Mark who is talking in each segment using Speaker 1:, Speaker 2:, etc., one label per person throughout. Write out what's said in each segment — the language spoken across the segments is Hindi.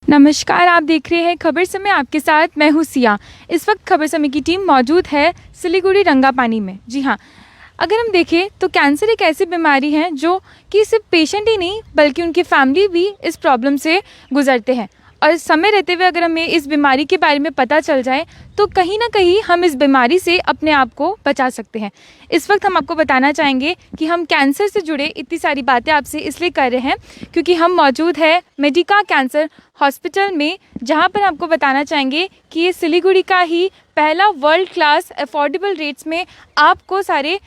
Speaker 1: नमस्कार, आप देख रहे हैं खबर समय। आपके साथ मैं हूँ सिया। इस वक्त खबर समय की टीम मौजूद है सिलीगुड़ी रंगापानी में। जी हाँ, अगर हम देखें तो कैंसर एक ऐसी बीमारी है जो कि सिर्फ पेशेंट ही नहीं बल्कि उनकी फैमिली भी इस प्रॉब्लम से गुजरते हैं। और समय रहते हुए अगर हमें इस बीमारी के बारे में पता चल जाए तो कहीं ना कहीं हम इस बीमारी से अपने आप को बचा सकते हैं। इस वक्त हम आपको बताना चाहेंगे कि हम कैंसर से जुड़े इतनी सारी बातें आपसे इसलिए कर रहे हैं क्योंकि हम मौजूद है मेडिका कैंसर हॉस्पिटल में, जहां पर आपको बताना चाहेंगे कि ये सिलीगुड़ी का ही पहला वर्ल्ड क्लास अफोर्डेबल रेट्स में आपको सारे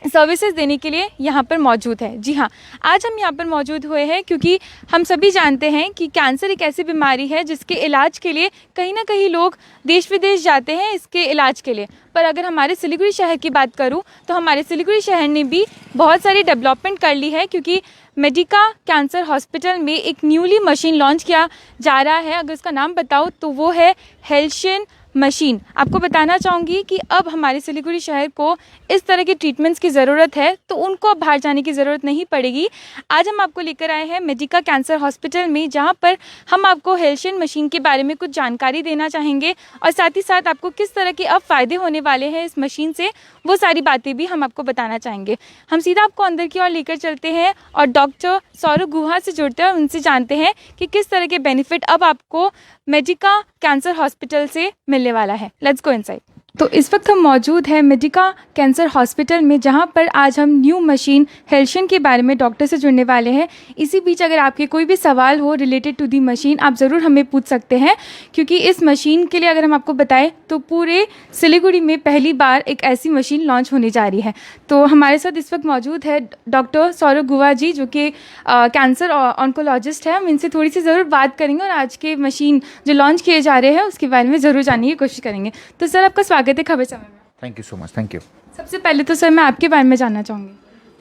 Speaker 1: सर्विसेज देने के लिए यहाँ पर मौजूद है। जी हाँ, आज हम यहाँ पर मौजूद हुए हैं क्योंकि हम सभी जानते हैं कि कैंसर एक ऐसी बीमारी है जिसके इलाज के लिए कहीं ना कहीं लोग देश विदेश जाते हैं इसके इलाज के लिए। पर अगर हमारे सिलीगुड़ी शहर की बात करूँ तो हमारे सिलीगुड़ी शहर ने भी बहुत सारी डेवलपमेंट कर ली है क्योंकि मेडिका कैंसर हॉस्पिटल में एक न्यूली मशीन लॉन्च किया जा रहा है। अगर उसका नाम बताऊँ तो वो है हेल्शियन मशीन। आपको बताना चाहूँगी कि अब हमारे सिलीगुड़ी शहर को इस तरह के ट्रीटमेंट्स की ज़रूरत है तो उनको अब बाहर जाने की ज़रूरत नहीं पड़ेगी। आज हम आपको लेकर आए हैं मेडिका कैंसर हॉस्पिटल में, जहाँ पर हम आपको हेल्शियन मशीन के बारे में कुछ जानकारी देना चाहेंगे और साथ ही साथ आपको किस तरह के अब फ़ायदे होने वाले हैं इस मशीन से, वो सारी बातें भी हम आपको बताना चाहेंगे। हम सीधा आपको अंदर की ओर लेकर चलते हैं और डॉक्टर सौरभ गुहा से जुड़ते हैं और उनसे जानते हैं कि किस तरह के बेनिफिट अब आपको मेडिका कैंसर हॉस्पिटल से मिलने वाला है। Let's go inside. तो इस वक्त हम मौजूद हैं मेडिका कैंसर हॉस्पिटल में, जहां पर आज हम न्यू मशीन हेल्शियन के बारे में डॉक्टर से जुड़ने वाले हैं। इसी बीच अगर आपके कोई भी सवाल हो रिलेटेड टू दी मशीन, आप ज़रूर हमें पूछ सकते हैं क्योंकि इस मशीन के लिए अगर हम आपको बताएं तो पूरे सिलीगुड़ी में पहली बार एक ऐसी मशीन लॉन्च होने जा रही है। तो हमारे साथ इस वक्त मौजूद है डॉक्टर सौरभ गुहा जी, जो कि कैंसर ऑन्कोलॉजिस्ट है। हम इनसे थोड़ी सी ज़रूर बात करेंगे और आज के मशीन जो लॉन्च किए जा रहे हैं उसके बारे में ज़रूर जानने की कोशिश करेंगे। तो सर, आपका स्वागत है खबर समय में।
Speaker 2: Thank you so much. Thank you.
Speaker 1: सबसे पहले तो सर मैं आपके बारे में जानना चाहूँगी।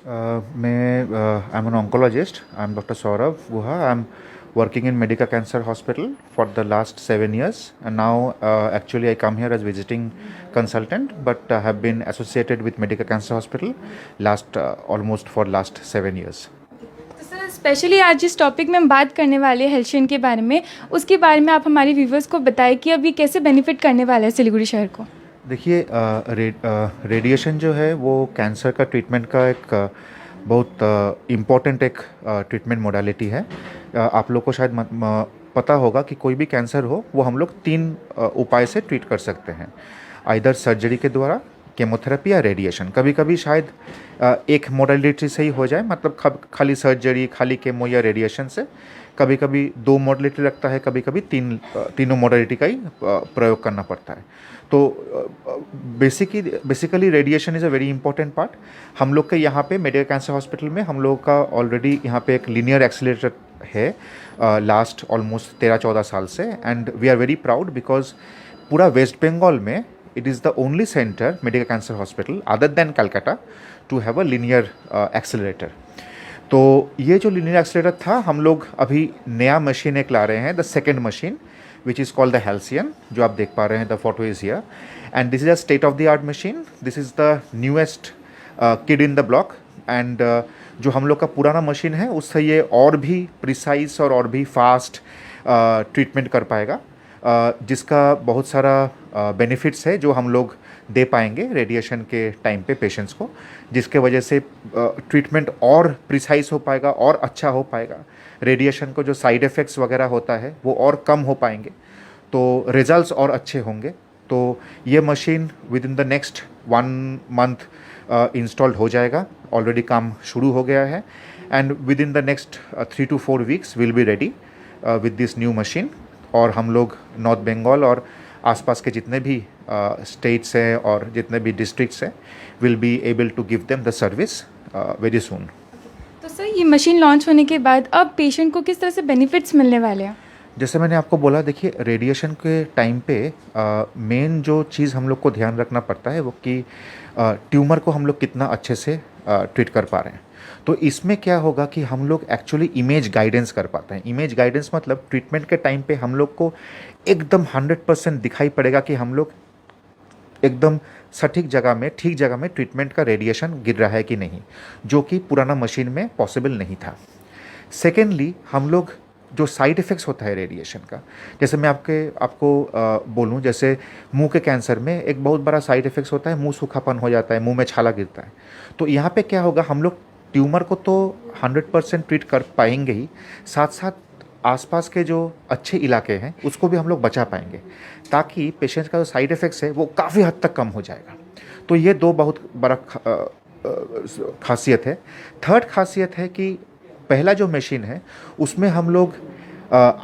Speaker 2: I am an oncologist. I am doctor Saurabh Guha. I am working in Medica Cancer Hospital for the last 7 years, and now actually I come here as visiting consultant, but have been associated with Medica Cancer Hospital almost for last 7 years.
Speaker 1: तो सर, स्पेशली आज जिस टॉपिक में हम बात करने वाले हैं हेल्शियन के बारे में, उसके बारे में आप हमारे व्यूवर्स को बताएं कि अब ये कैसे बेनिफिट करने वाला है सिलीगुड़ी शहर को।
Speaker 2: देखिए, रेडिएशन जो है वो कैंसर का ट्रीटमेंट का एक बहुत इम्पॉर्टेंट एक ट्रीटमेंट मोडालिटी है। आप लोग को शायद पता होगा कि कोई भी कैंसर हो वो हम लोग 3 उपाय से ट्रीट कर सकते हैं, आइदर सर्जरी के द्वारा, केमोथेरेपी या रेडिएशन। कभी कभी शायद एक मोडालिटी से ही हो जाए, मतलब खाली सर्जरी, खाली केमो या रेडिएशन से। कभी कभी 2 मोडालिटी लगता है, कभी कभी तीनों मोडालिटी का ही प्रयोग करना पड़ता है। तो basically radiation is a very important part. हम लोग के यहाँ पे मेडिका कैंसर हॉस्पिटल में हम लोग का ऑलरेडी यहाँ पे एक लीनियर एक्सीलरेटर है लास्ट ऑलमोस्ट 13-14 साल से, and we are very proud because पूरा वेस्ट बंगाल में it is the only center, Medica Cancer Hospital, other than Calcutta, to have a linear accelerator. तो ये जो linear accelerator था, हम लोग अभी नया मशीन एक ला रहे हैं, the second machine, which is called the Halcyon, जो आप देख पा रहे हैं, the photo is here, and this is a state of the art machine. This is the newest kid in the block, and जो हम लोग का पुराना मशीन है उससे ये और भी प्रिसाइज और भी फास्ट ट्रीटमेंट कर पाएगा, जिसका बहुत सारा बेनिफिट्स है जो हम लोग दे पाएंगे रेडिएशन के टाइम पे पेशेंट्स को, जिसके वजह से ट्रीटमेंट और प्रिसाइज हो पाएगा और अच्छा हो पाएगा। रेडिएशन को जो साइड इफ़ेक्ट्स वगैरह होता है वो और कम हो पाएंगे, तो रिजल्ट्स और अच्छे होंगे। तो ये machine with in the next 1 month installed हो जाएगा। ऑलरेडी काम शुरू हो गया है, and with in the next 3 to 4 weeks will be ready with this new machine. और हम लोग नॉर्थ बंगाल और आसपास के जितने भी स्टेट्स हैं और जितने भी डिस्ट्रिक्ट्स हैं will be able to give them the service very soon.
Speaker 1: तो सर, ये मशीन लॉन्च होने के बाद अब पेशेंट को किस तरह से बेनिफिट्स मिलने वाले हैं?
Speaker 2: जैसे मैंने आपको बोला, देखिए रेडिएशन के टाइम पे मेन जो चीज़ हम लोग को ध्यान रखना पड़ता है वो कि ट्यूमर को हम लोग कितना अच्छे से ट्रीट कर पा रहे हैं। तो इसमें क्या होगा कि हम लोग एक्चुअली इमेज गाइडेंस कर पाते हैं। इमेज गाइडेंस मतलब ट्रीटमेंट के टाइम पे हम लोग को एकदम 100% दिखाई पड़ेगा कि हम लोग एकदम सटीक जगह में, ठीक जगह में ट्रीटमेंट का रेडिएशन गिर रहा है कि नहीं, जो कि पुराना मशीन में पॉसिबल नहीं था। सेकेंडली, हम लोग जो साइड इफ़ेक्ट्स होता है रेडिएशन का, जैसे मैं आपको बोलूँ, जैसे मुंह के कैंसर में एक बहुत बड़ा साइड इफ़ेक्ट्स होता है, मुंह सूखापन हो जाता है, मुंह में छाला गिरता है। तो यहाँ पे क्या होगा, हम लोग ट्यूमर को तो 100% ट्रीट कर पाएंगे ही, साथ साथ आसपास के जो अच्छे इलाके हैं उसको भी हम लोग बचा पाएंगे, ताकि पेशेंट का जो साइड इफ़ेक्ट्स है वो काफ़ी हद तक कम हो जाएगा। तो ये दो बहुत बड़ा खासियत है। थर्ड खासियत है कि पहला जो मशीन है उसमें हम लोग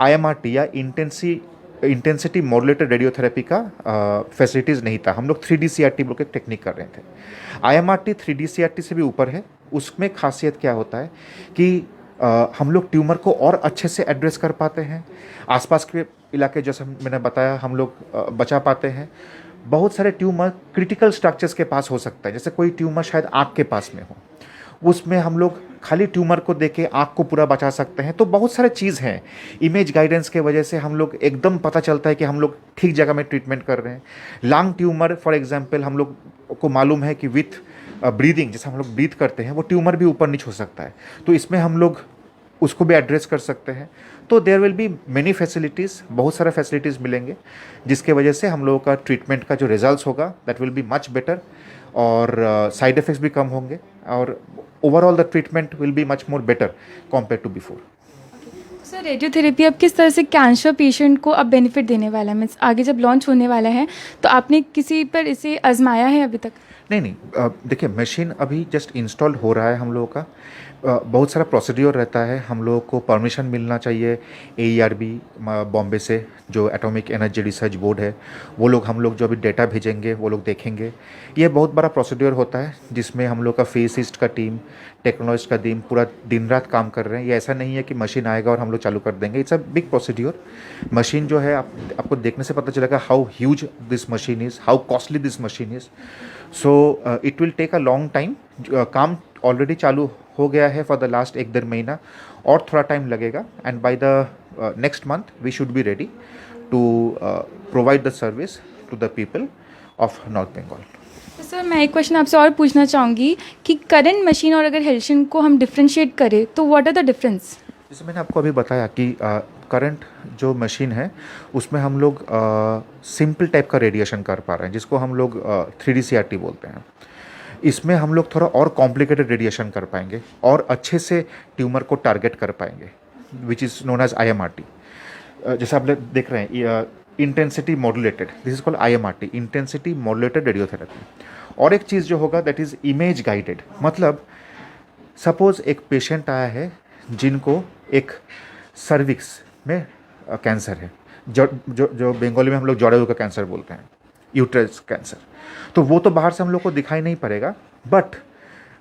Speaker 2: IMRT या इंटेंसिटी मॉड्यूलेटेड रेडियोथेरेपी का फैसिलिटीज़ नहीं था, हम लोग 3D CRT बोल के टेक्निक कर रहे थे। IMRT 3D CRT से भी ऊपर है। उसमें खासियत क्या होता है कि हम लोग ट्यूमर को और अच्छे से एड्रेस कर पाते हैं, आसपास के इलाके जैसे मैंने बताया हम लोग बचा पाते हैं। बहुत सारे ट्यूमर क्रिटिकल स्ट्रक्चर्स के पास हो सकता है, जैसे कोई ट्यूमर शायद आँख के पास में हो, उसमें हम लोग खाली ट्यूमर को देके आँख को पूरा बचा सकते हैं। तो बहुत सारे चीज़ हैं, इमेज गाइडेंस के वजह से हम लोग एकदम पता चलता है कि हम लोग ठीक जगह में ट्रीटमेंट कर रहे हैं। लंग ट्यूमर फॉर एग्जांपल, हम लोग को मालूम है कि विथ ब्रीदिंग, जैसे हम लोग ब्रीथ करते हैं, वो ट्यूमर भी ऊपर नीचे हो सकता है, तो इसमें हम लोग उसको भी एड्रेस कर सकते हैं। तो there will be many facilities, बहुत सारे फैसिलिटीज़ मिलेंगे, जिसके वजह से हम लोगों का ट्रीटमेंट का जो रिजल्ट्स होगा that will be much better, और साइड इफ़ेक्ट्स भी कम होंगे, और overall the treatment will be much more better compare to before.
Speaker 1: Sir radiotherapy अब किस तरह से कैंसर पेशेंट को अब बेनिफिट देने वाला है, मीन्स आगे जब लॉन्च होने वाला है तो आपने किसी पर इसे आजमाया है अभी तक?
Speaker 2: नहीं, देखिए मशीन अभी जस्ट इंस्टॉल हो रहा है हम लोगों का। बहुत सारा प्रोसीड्योर रहता है, हम लोगों को परमिशन मिलना चाहिए AERB बॉम्बे से, जो एटॉमिक एनर्जी रिसर्च बोर्ड है, वो लोग हम लोग जो अभी डेटा भेजेंगे वो लोग देखेंगे। ये बहुत बड़ा प्रोसीड्योर होता है जिसमें हम लोग का फिजिसिस्ट का टीम, टेक्नोलॉजिस्ट का टीम पूरा दिन रात काम कर रहे हैं। ये ऐसा नहीं है कि मशीन आएगा और हम लोग चालू कर देंगे। It's a big procedure. Machine जो है आपको देखने से पता चलेगा how huge this machine is, how costly this machine is. So it will take a long time. काम ऑलरेडी चालू हो गया है फॉर द लास्ट 1-1.5 महीना, और थोड़ा टाइम लगेगा, and by the next month we should be ready to provide the service to the people of North Bengal.
Speaker 1: तो सर मैं एक क्वेश्चन आपसे और पूछना चाहूँगी कि करंट मशीन और अगर हेल्शन को हम डिफ्रेंशिएट करें तो व्हाट आर द डिफरेंस?
Speaker 2: जैसे मैंने आपको अभी बताया कि करंट जो मशीन है उसमें हम लोग सिंपल टाइप का रेडिएशन कर पा रहे हैं, जिसको हम लोग 3D CRT बोलते हैं। इसमें हम लोग थोड़ा और कॉम्प्लिकेटेड रेडिएशन कर पाएंगे और अच्छे से ट्यूमर को टारगेट कर पाएंगे, which is known as IMRT। जैसे आप देख रहे हैं intensity modulated, this is called IMRT, intensity modulated radiotherapy. और एक चीज़ जो होगा दैट इज़ इमेज गाइडेड। मतलब सपोज एक पेशेंट आया है जिनको एक सर्विक्स में कैंसर है, जो बंगाली में हम लोग जड़ेऊ का कैंसर बोलते हैं, यूट्रस कैंसर। तो वो तो बाहर से हम लोग को दिखाई नहीं पड़ेगा, बट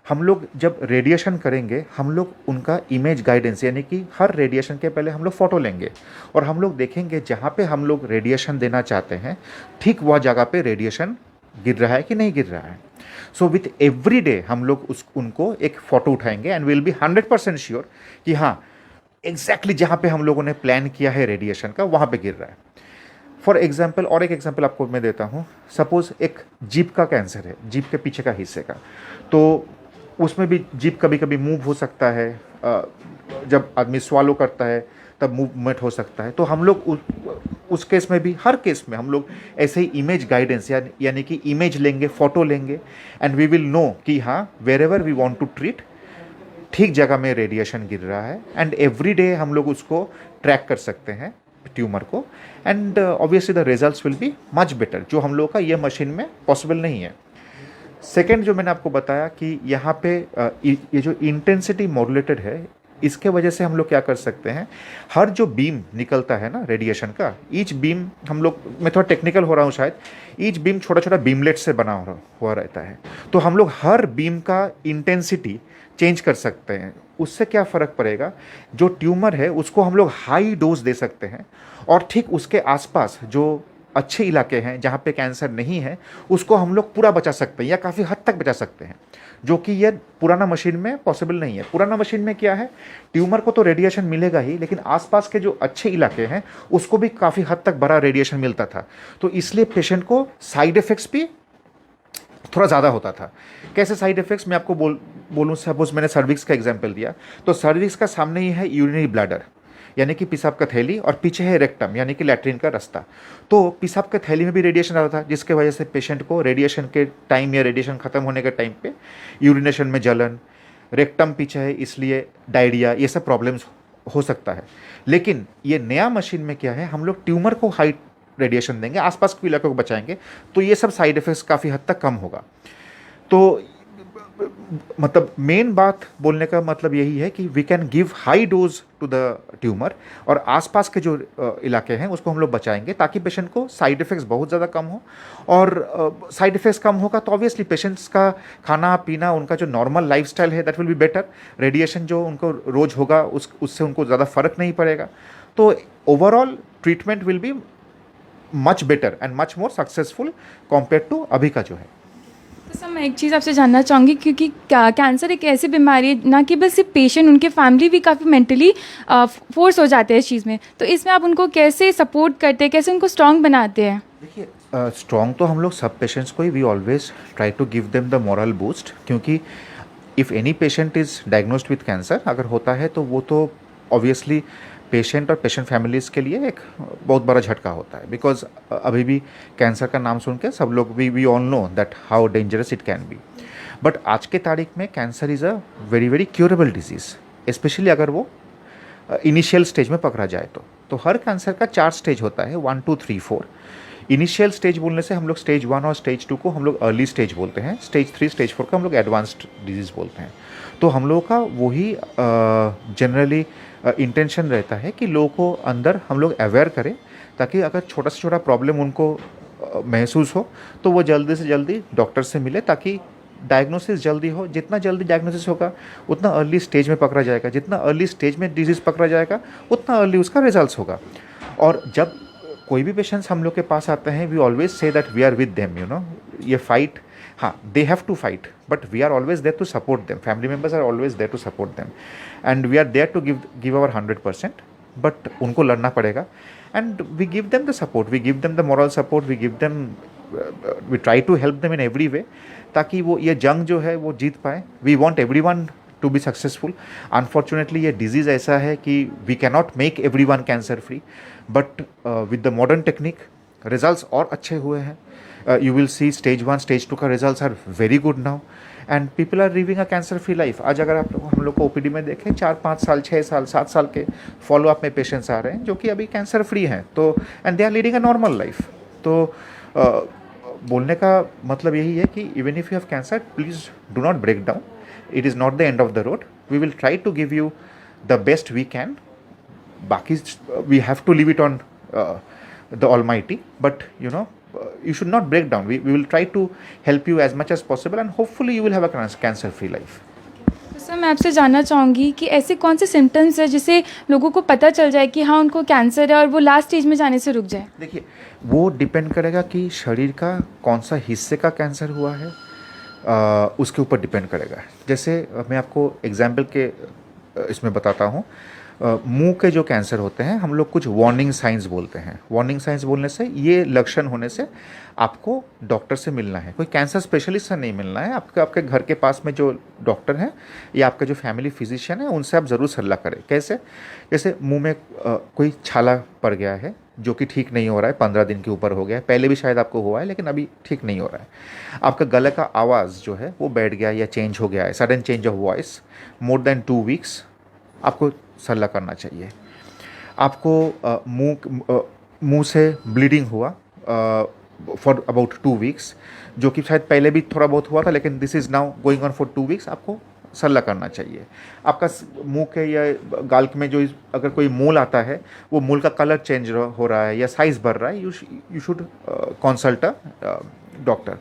Speaker 2: हम लोग जब रेडिएशन करेंगे हम लोग उनका इमेज गाइडेंस, यानी कि हर रेडिएशन के पहले हम लोग फ़ोटो लेंगे और हम लोग देखेंगे जहाँ पे हम लोग रेडिएशन देना चाहते हैं ठीक वह जगह पे रेडिएशन गिर रहा है कि नहीं गिर रहा है। सो विथ एवरी डे हम लोग उनको एक फ़ोटो उठाएंगे एंड विल बी 100% श्योर कि हाँ एग्जैक्टली जहाँ पे हम लोगों ने प्लान किया है रेडिएशन का वहाँ पे गिर रहा है। फॉर एग्जाम्पल, और एक एग्जाम्पल आपको मैं देता हूँ। सपोज़ एक जीभ का कैंसर है, जीभ के पीछे का हिस्से का, तो उसमें भी जीभ कभी कभी मूव हो सकता है, जब आदमी स्वालो करता है तब मूवमेंट हो सकता है। तो हम लोग उस केस में भी, हर केस में हम लोग ऐसे ही इमेज गाइडेंस यानी कि इमेज लेंगे, फ़ोटो लेंगे, एंड वी विल नो कि हाँ wherever we want to treat ठीक जगह में रेडिएशन गिर रहा है, एंड एवरी डे हम लोग उसको ट्रैक कर सकते हैं ट्यूमर को, and obviously the results will be much better, जो हम लोग का ये मशीन में पॉसिबल नहीं है। सेकेंड जो मैंने आपको बताया कि यहाँ पे ये जो इंटेंसिटी मॉड्यूलेटेड है, इसके वजह से हम लोग क्या कर सकते हैं, हर जो बीम निकलता है ना रेडिएशन का, ईच बीम हम लोग, मैं थोड़ा टेक्निकल हो रहा हूँ शायद, ईच बीम छोटा छोटा बीमलेट से बना हुआ रहता है। तो हम लोग हर बीम का इंटेंसिटी चेंज कर सकते हैं। उससे क्या फ़र्क पड़ेगा, जो ट्यूमर है उसको हम लोग हाई डोज दे सकते हैं, और ठीक उसके आसपास जो अच्छे इलाके हैं जहाँ पे कैंसर नहीं है उसको हम लोग पूरा बचा सकते हैं या काफ़ी हद तक बचा सकते हैं, जो कि ये पुराना मशीन में पॉसिबल नहीं है। पुराना मशीन में क्या है, ट्यूमर को तो रेडिएशन मिलेगा ही, लेकिन आसपास के जो अच्छे इलाके हैं उसको भी काफ़ी हद तक बड़ा रेडिएशन मिलता था। तो इसलिए पेशेंट को साइड इफ़ेक्ट्स भी थोड़ा ज़्यादा होता था। कैसे साइड इफ़ेक्ट्स, मैं आपको बोलूँ, सपोज मैंने सर्विक्स का एग्जाम्पल दिया, तो सर्विक्स का सामने ही है यूरिनरी ब्लैडर। यानी कि पेशाब का थैली, और पीछे है रेक्टम यानी कि लैट्रिन का रास्ता। तो पेशाब के थैली में भी रेडिएशन आता था, जिसके वजह से पेशेंट को रेडिएशन के टाइम या रेडिएशन ख़त्म होने के टाइम पे यूरिनेशन में जलन, रेक्टम पीछे है इसलिए डायरिया, ये सब प्रॉब्लम्स हो सकता है। लेकिन ये नया मशीन में क्या है, हम लोग ट्यूमर को हाई रेडिएशन देंगे, आसपास के इलाकों को बचाएंगे, तो ये सब साइड इफ़ेक्ट्स काफ़ी हद तक कम होगा। तो मतलब मेन बात बोलने का मतलब यही है कि we can give high dose to the tumour, और आसपास के जो इलाके हैं उसको हम लोग बचाएंगे, ताकि पेशेंट को साइड इफ़ेक्ट्स बहुत ज़्यादा कम हो। और साइड इफ़ेक्ट्स कम होगा तो ऑब्वियसली पेशेंट्स का खाना पीना, उनका जो नॉर्मल लाइफस्टाइल है that will be better. Radiation जो उनको रोज़ होगा उससे उनको ज़्यादा फर्क नहीं पड़ेगा। तो overall treatment will be much better and much more successful compare to अभी का जो है।
Speaker 1: तो सर मैं एक चीज़ आपसे जानना चाहूँगी, क्योंकि कैंसर एक ऐसी बीमारी है ना कि बस सिर्फ पेशेंट, उनके फैमिली भी काफ़ी मेंटली फोर्स हो जाते हैं इस चीज़ में, तो इसमें आप उनको कैसे सपोर्ट करते हैं, कैसे उनको स्ट्रॉन्ग बनाते हैं?
Speaker 2: देखिए, स्ट्रॉन्ग तो हम लोग सब पेशेंट्स को ही we always try to give them the moral boost, क्योंकि if any patient is diagnosed with cancer अगर होता है तो वो तो ऑब्वियसली पेशेंट और पेशेंट फैमिलीज़ के लिए एक बहुत बड़ा झटका होता है। बिकॉज अभी भी कैंसर का नाम सुन के सब लोग we all know that how dangerous it can be. But आज के तारीख में cancer is a very very curable disease, specially अगर वो इनिशियल स्टेज में पकड़ा जाए तो हर कैंसर का 4 स्टेज होता है, 1 2 3 4। इनिशियल स्टेज बोलने से हम लोग स्टेज 1 और स्टेज 2 को हम लोग अर्ली स्टेज बोलते हैं, स्टेज 3 स्टेज 4 को हम लोग एडवांस्ड डिजीज़ बोलते हैं। तो हम लोगों का वही जनरली इंटेंशन रहता है कि लोगों को अंदर हम लोग अवेयर करें, ताकि अगर छोटा से छोटा प्रॉब्लम उनको महसूस हो तो वो जल्दी से जल्दी डॉक्टर से मिले, ताकि डायग्नोसिस जल्दी हो। जितना जल्दी डायग्नोसिस होगा उतना अर्ली स्टेज में पकड़ा जाएगा, जितना अर्ली स्टेज में डिजीज़ पकड़ा जाएगा उतना अर्ली उसका रिजल्ट्स होगा। और जब कोई भी पेशेंट्स हम लोग के पास आते हैं we always say that we are with them, you know, ये फाइट, हाँ they have to fight but we are always there to support them, family members are always there to support them and we are there to give our 100%। But उनको लड़ना पड़ेगा and we give them the support, we give them the moral support, we give them, we try to help them in every way, ताकि वो ये जंग जो है वो जीत पाए। We want every one to be successful. Unfortunately ये डिजीज़ ऐसा है कि we cannot make every one cancer free, but with the modern technique results और अच्छे हुए हैं। You will see stage 1 stage 2 का results are very good now and people are living a cancer free life। आज अगर आप हम लोग को ओपीडी में देखें 4-5 साल 6 साल 7 साल के फॉलो अप में पेशेंट्स आ रहे हैं जो कि अभी कैंसर फ्री हैं, तो and they are leading a normal life. तो बोलने का मतलब यही है कि even if you have cancer please do not break down, it is not the end of the road, we will try to give you the best we can. बाकी we have to leave it on the Almighty, but you know, you should not break down. We will try to help you as much as possible and hopefully you will have a cancer free life।
Speaker 1: तो सर मैं आपसे जानना चाहूँगी कि ऐसे कौन से सिम्टम्स है जिससे लोगों को पता चल जाए कि हाँ उनको कैंसर है और वो लास्ट स्टेज में जाने से रुक जाए?
Speaker 2: देखिए, वो डिपेंड करेगा कि शरीर का कौन सा हिस्से का कैंसर हुआ है, उसके ऊपर डिपेंड करेगा। जैसे मैं आपको एग्जाम्पल के इसमें बताता हूँ। मुंह के जो कैंसर होते हैं हम लोग कुछ वार्निंग साइंस बोलते हैं। वार्निंग साइंस बोलने से ये लक्षण होने से आपको डॉक्टर से मिलना है, कोई कैंसर स्पेशलिस्ट से नहीं मिलना है, आपके घर के पास में जो डॉक्टर हैं या आपका जो फैमिली फिजिशियन है उनसे आप ज़रूर सलाह करें। कैसे? जैसे मुंह में कोई छाला पड़ गया है जो कि ठीक नहीं हो रहा है, 15 दिन के ऊपर हो गया है, पहले भी शायद आपको हुआ है लेकिन अभी ठीक नहीं हो रहा है। आपका गले का आवाज़ जो है वो बैठ गया या चेंज हो गया है, sudden change of voice more than 2 weeks, आपको सलाह करना चाहिए। आपको मुंह से ब्लीडिंग हुआ फॉर अबाउट 2 वीक्स, जो कि शायद पहले भी थोड़ा बहुत हुआ था लेकिन this is now going on for 2 weeks, आपको सलाह करना चाहिए। आपका मुंह के या गाल में जो अगर कोई मूल आता है वो मूल का कलर चेंज हो रहा है या साइज़ बढ़ रहा है, you should consult a doctor.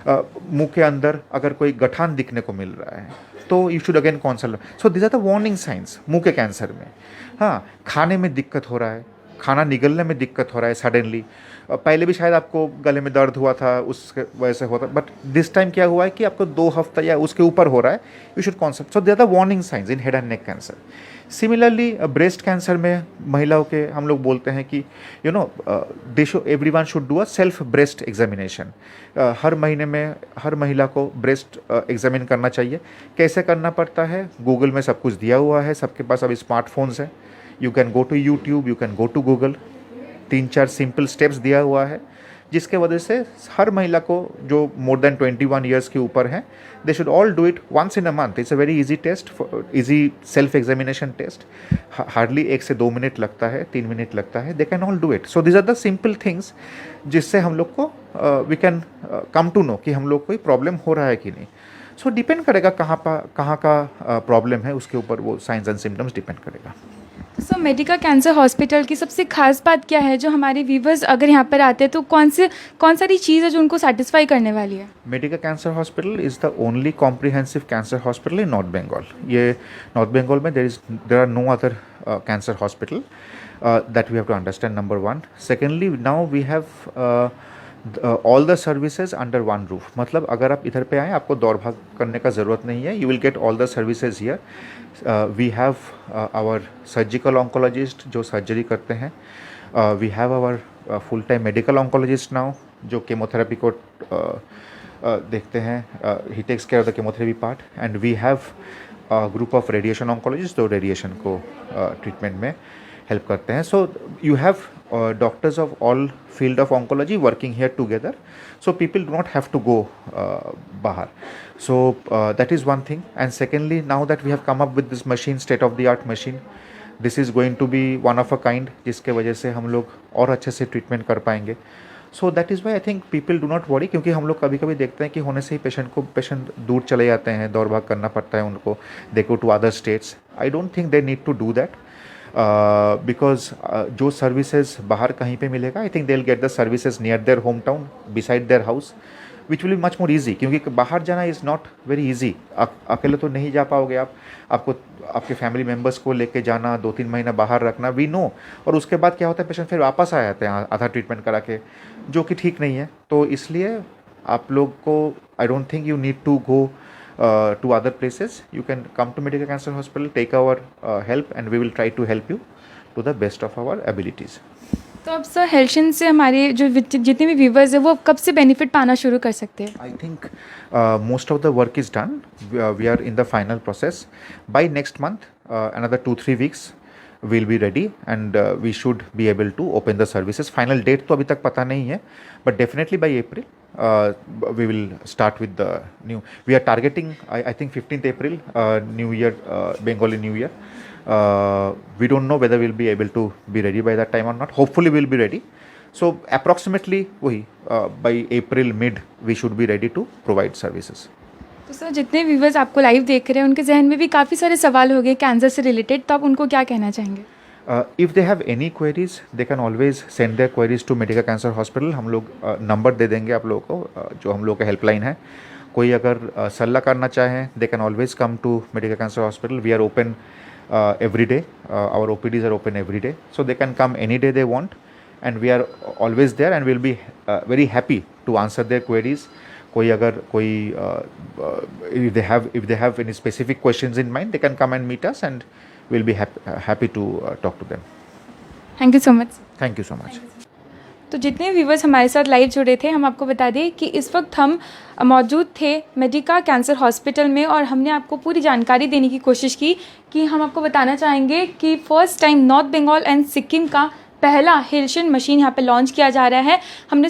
Speaker 2: मुंह के अंदर अगर कोई गठान दिखने को मिल रहा है तो you should again consult. So this are the warning signs मुंह के कैंसर में। हाँ, खाने में दिक्कत हो रहा है, खाना निगलने में दिक्कत हो रहा है सडनली, पहले भी शायद आपको गले में दर्द हुआ था उसके वजह से होता, बट दिस टाइम क्या हुआ है कि आपको 2 हफ्ता या उसके ऊपर हो रहा है, you should consult. So they are the warning signs in head and neck cancer. Similarly breast cancer में महिलाओं के हम लोग बोलते हैं कि you know everyone should do a self breast examination. हर महीने में हर महिला को ब्रेस्ट एग्जामिन करना चाहिए। कैसे करना पड़ता है? गूगल में सब कुछ दिया हुआ है, सबके पास अभी स्मार्टफोन्स हैं, you can go to YouTube, you can go to Google, 3-4 simple steps दिया हुआ है, जिसके वजह से हर महिला को जो मोर देन 21 ईयर्स के ऊपर हैं, they should all do it once in a month. It's a very easy test, easy self examination test. Hardly 1 से 2 मिनट लगता है, 3 मिनट लगता है. They can all do it. So this are the simple things जिससे हम लोग को we can come to know कि हम लोग कोई प्रॉब्लम हो रहा है कि नहीं. सो डिपेंड करेगा कहाँ का प्रॉब्लम है, उसके ऊपर वो साइंस एंड सिम्टम्स डिपेंड करेगा.
Speaker 1: सो मेडिका कैंसर हॉस्पिटल की सबसे खास बात क्या है जो हमारे व्यूवर्स अगर यहाँ पर आते हैं तो कौन सारी चीज़ है जो उनको सेटिस्फाई करने वाली है?
Speaker 2: Medica cancer hospital is the only comprehensive cancer hospital in North Bengal. ये नॉर्थ बंगाल में there are no other cancer hospital. That we have to understand, number one. Secondly, now we have all the services under one roof. मतलब अगर आप इधर पे आएँ, आपको दौड़ भाग करने का ज़रूरत नहीं है. You will get all the services here. We have our surgical oncologist जो सर्जरी करते हैं. We have our full time medical oncologist now जो केमोथेरेपी को देखते हैं. He takes care of the chemotherapy part. And we have group of radiation oncologist जो रेडिएशन को ट्रीटमेंट में हेल्प करते हैं. So you have doctors of all field of oncology working here together, so people do not have to go bahar. So that is one thing. And secondly, now that we have come up with this machine, state of the art machine, this is going to be one of a kind, जिसके वजह से हम लोग और अच्छे से ट्रीटमेंट कर पाएंगे. So that is why I think people do not worry, क्योंकि हम लोग कभी कभी देखते हैं कि होने से ही पेशेंट दूर चले जाते हैं, दौड़ भाग करना पड़ता है उनको, they go to other states. I don't think they need to do that. Because जो सर्विसेज बाहर कहीं पे मिलेगा, I think they will get the services near their home town, beside their house, which will be much more easy. क्योंकि बाहर जाना इज़ नॉट वेरी ईजी. अकेले तो नहीं जा पाओगे आप. आपको आपके फैमिली मेम्बर्स को लेके जाना, 2-3 महीना बाहर रखना, वी नो. और उसके बाद क्या होता है, पेशेंट फिर वापस आ जाते हैं आधा ट्रीटमेंट करा के, जो कि ठीक नहीं है. तो इसलिए आप लोग को, I don't think you need to go to other places. You can come to Medica Cancer Hospital, take our help, and we will try to help you to the best of our abilities.
Speaker 1: तो अब सर हेल्शन से हमारे जो जितने भी व्यूवर्स हैं वो कब से बेनिफिट पाना शुरू कर सकते हैं?
Speaker 2: I think most of the work is done. We are in the final process. By next month, another 2-3 weeks, we'll be ready and we should be able to open the services. Final date तो अभी तक पता नहीं है, but definitely by April we will start with the new. We are targeting, I think 15th April, New Year, Bengali New Year. We don't know whether we'll be able to be ready by that time or not. Hopefully we'll be ready. So approximately by April mid we should be ready to provide services.
Speaker 1: तो सर जितने व्यूवर्स आपको लाइव देख रहे हैं उनके जहन में भी काफ़ी सारे सवाल हो गए कैंसर से रिलेटेड, तो आप उनको क्या कहना चाहेंगे?
Speaker 2: If they have any queries they can always send their queries to Medica cancer hospital. हम लोग नंबर दे देंगे आप लोगों को, जो हम लोग का हेल्पलाइन है. कोई अगर सलाह करना चाहें, they can always come to Medica cancer hospital. We are open every day. Our OPDs are open every day, so they can come any day they want, and we are always there and we'll be very happy to answer their queries. कोई अगर कोई if they have any specific questions in mind, they can come and meet us and we'll be happy to talk to them.
Speaker 1: Thank you so much.
Speaker 2: Thank you so much.
Speaker 1: तो जितने व्यूवर्स हमारे साथ लाइव जुड़े थे, हम आपको बता दें कि इस वक्त हम मौजूद थे मेडिका कैंसर हॉस्पिटल में और हमने आपको पूरी जानकारी देने की कोशिश की कि हम आपको बताना चाहेंगे कि first time North Bengal and Sikkim का पहला हेल्शन मशीन यहाँ पे लॉन्च किया जा रहा है. हमने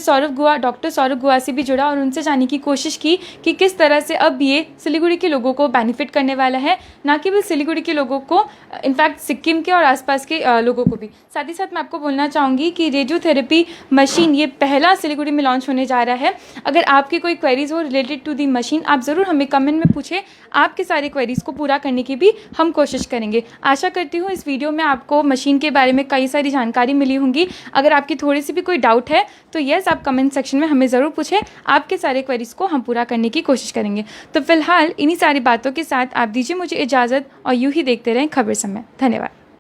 Speaker 1: डॉक्टर सौरभ गुआ से भी जुड़ा और उनसे जानने की कोशिश की कि किस तरह से अब ये सिलीगुड़ी के लोगों को बेनिफिट करने वाला है, ना केवल सिलीगुड़ी के लोगों को, इनफैक्ट सिक्किम के और आसपास के लोगों को भी. साथ ही साथ मैं आपको बोलना चाहूँगी कि रेडियोथेरेपी मशीन ये पहला सिलीगुड़ी में लॉन्च होने जा रहा है. अगर आपकी कोई क्वेरीज हो रिलेटेड टू दी मशीन, आप ज़रूर हमें कमेंट में पूछें. आपके सारे क्वेरीज को पूरा करने की भी हम कोशिश करेंगे. आशा करती हूँ इस वीडियो में आपको मशीन के बारे में कई सारी जानकारी मिली होंगी. अगर आपकी थोड़ी सी भी कोई डाउट है तो यस, आप कमेंट सेक्शन में हमें ज़रूर पूछें. आपके सारे क्वेरीज को हम पूरा करने की कोशिश करेंगे. तो फिलहाल इन्हीं सारी बातों के साथ आप दीजिए मुझे इजाज़त और यूँ ही देखते रहें खबर समय. धन्यवाद.